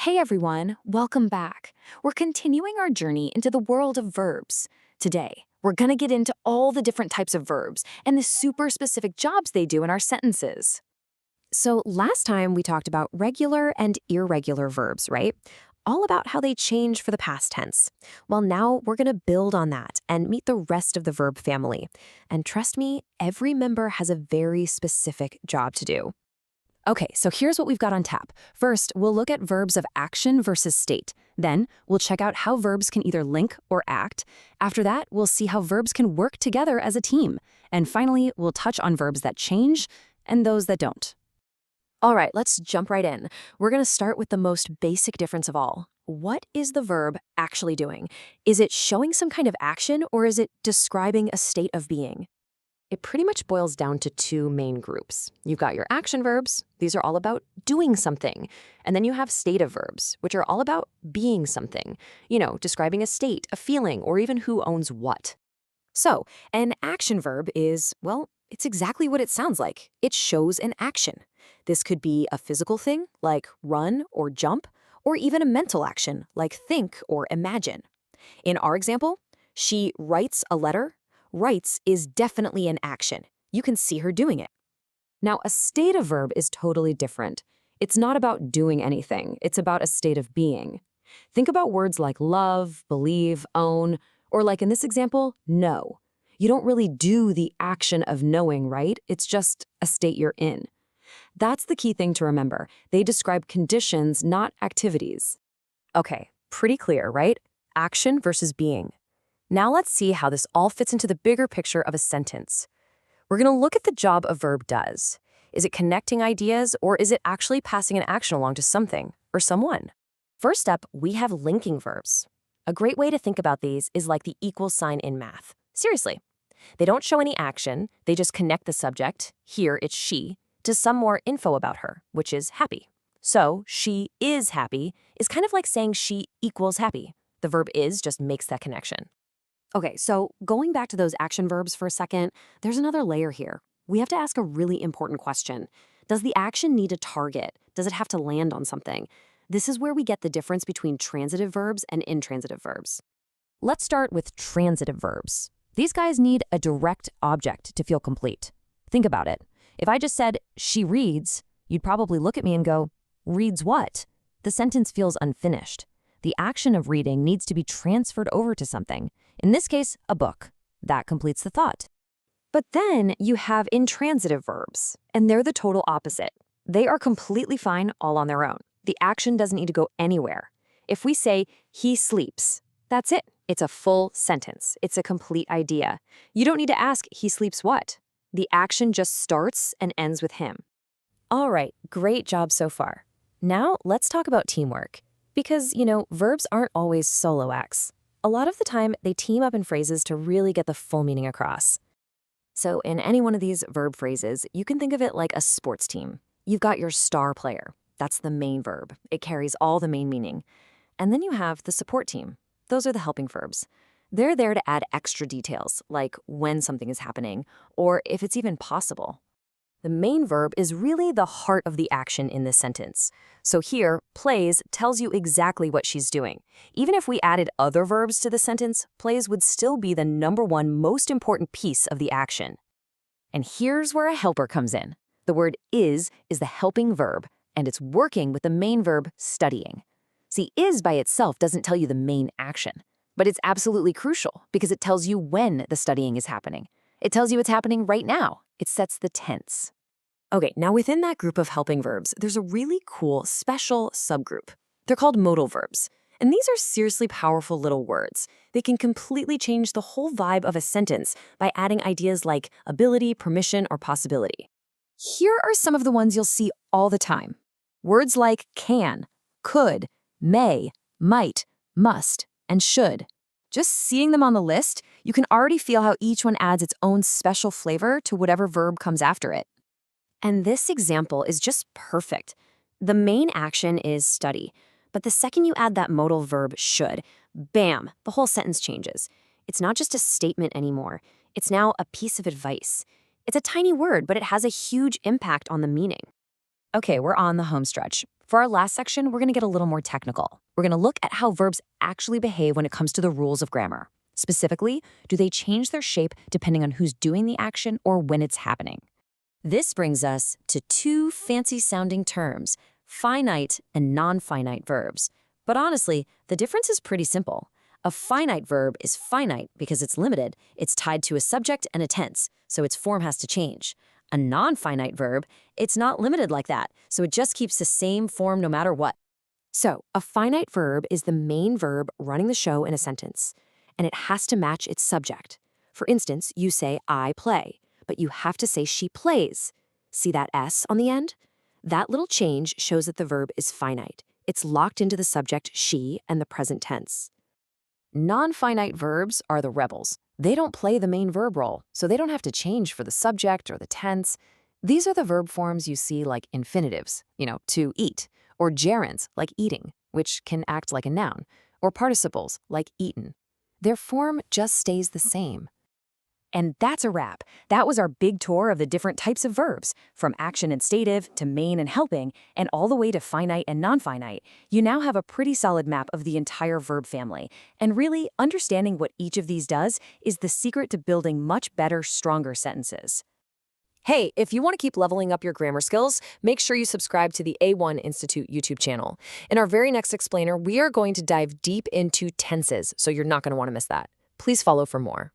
Hey everyone, welcome back. We're continuing our journey into the world of verbs. Today, we're gonna get into all the different types of verbs and the super specific jobs they do in our sentences. So last time we talked about regular and irregular verbs, right? All about how they change for the past tense. Well, now we're going to build on that and meet the rest of the verb family. And trust me, every member has a very specific job to do. Okay, so here's what we've got on tap. First, we'll look at verbs of action versus state. Then, we'll check out how verbs can either link or act. After that, we'll see how verbs can work together as a team. And finally, we'll touch on verbs that change and those that don't. All right, let's jump right in. We're going to start with the most basic difference of all. What is the verb actually doing? Is it showing some kind of action or is it describing a state of being? It pretty much boils down to two main groups. You've got your action verbs. These are all about doing something. And then you have stative verbs, which are all about being something. Describing a state, a feeling, or even who owns what. So, an action verb is, well, it's exactly what it sounds like. It shows an action. This could be a physical thing, like run or jump, or even a mental action, like think or imagine. In our example, she writes a letter. Writes is definitely an action. You can see her doing it. Now, a stative verb is totally different. It's not about doing anything. It's about a state of being. Think about words like love, believe, own, or like in this example, know. You don't really do the action of knowing, right? It's just a state you're in. That's the key thing to remember. They describe conditions, not activities. Okay, pretty clear, right? Action versus being. Now let's see how this all fits into the bigger picture of a sentence. We're going to look at the job a verb does. Is it connecting ideas, or is it actually passing an action along to something or someone? First up, we have linking verbs. A great way to think about these is like the equal sign in math. Seriously. They don't show any action, they just connect the subject, here it's she, to some more info about her, which is happy. So, she is happy is kind of like saying she equals happy. The verb is just makes that connection. Okay, so going back to those action verbs for a second, there's another layer here. We have to ask a really important question. Does the action need a target? Does it have to land on something? This is where we get the difference between transitive verbs and intransitive verbs. Let's start with transitive verbs. These guys need a direct object to feel complete. Think about it. If I just said, she reads, you'd probably look at me and go, reads what? The sentence feels unfinished. The action of reading needs to be transferred over to something. In this case, a book. That completes the thought. But then you have intransitive verbs, and they're the total opposite. They are completely fine all on their own. The action doesn't need to go anywhere. If we say, he sleeps, that's it. It's a full sentence. It's a complete idea. You don't need to ask, he sleeps what? The action just starts and ends with him. All right, great job so far. Now let's talk about teamwork. Because, verbs aren't always solo acts. A lot of the time, they team up in phrases to really get the full meaning across. So in any one of these verb phrases, you can think of it like a sports team. You've got your star player. That's the main verb. It carries all the main meaning. And then you have the support team. Those are the helping verbs. They're there to add extra details, like when something is happening, or if it's even possible. The main verb is really the heart of the action in this sentence. So here, plays tells you exactly what she's doing. Even if we added other verbs to the sentence, plays would still be the number one most important piece of the action. And here's where a helper comes in. The word is the helping verb, and it's working with the main verb studying. See, is by itself doesn't tell you the main action, but it's absolutely crucial because it tells you when the studying is happening. It tells you it's happening right now. It sets the tense. Okay, now within that group of helping verbs, there's a really cool special subgroup. They're called modal verbs. And these are seriously powerful little words. They can completely change the whole vibe of a sentence by adding ideas like ability, permission, or possibility. Here are some of the ones you'll see all the time. Words like can, could, may, might, must, and should. Just seeing them on the list, you can already feel how each one adds its own special flavor to whatever verb comes after it. And this example is just perfect. The main action is study, but the second you add that modal verb should, bam, the whole sentence changes. It's not just a statement anymore. It's now a piece of advice. It's a tiny word, but it has a huge impact on the meaning. Okay, we're on the home stretch. For our last section, we're going to get a little more technical. We're going to look at how verbs actually behave when it comes to the rules of grammar. Specifically, do they change their shape depending on who's doing the action or when it's happening? This brings us to two fancy-sounding terms, finite and non-finite verbs. But honestly, the difference is pretty simple. A finite verb is finite because it's limited. It's tied to a subject and a tense, so its form has to change. A non-finite verb, it's not limited like that, so it just keeps the same form no matter what. So, a finite verb is the main verb running the show in a sentence, and it has to match its subject. For instance, you say, I play, but you have to say she plays. See that S on the end? That little change shows that the verb is finite. It's locked into the subject she and the present tense. Non-finite verbs are the rebels. They don't play the main verb role, so they don't have to change for the subject or the tense. These are the verb forms you see like infinitives, to eat, or gerunds, like eating, which can act like a noun, or participles, like eaten. Their form just stays the same. And that's a wrap. That was our big tour of the different types of verbs, from action and stative to main and helping, and all the way to finite and non-finite. You now have a pretty solid map of the entire verb family. And really, understanding what each of these does is the secret to building much better, stronger sentences. Hey, if you want to keep leveling up your grammar skills, make sure you subscribe to the A1 Institute YouTube channel. In our very next explainer, we are going to dive deep into tenses, so you're not going to want to miss that. Please follow for more.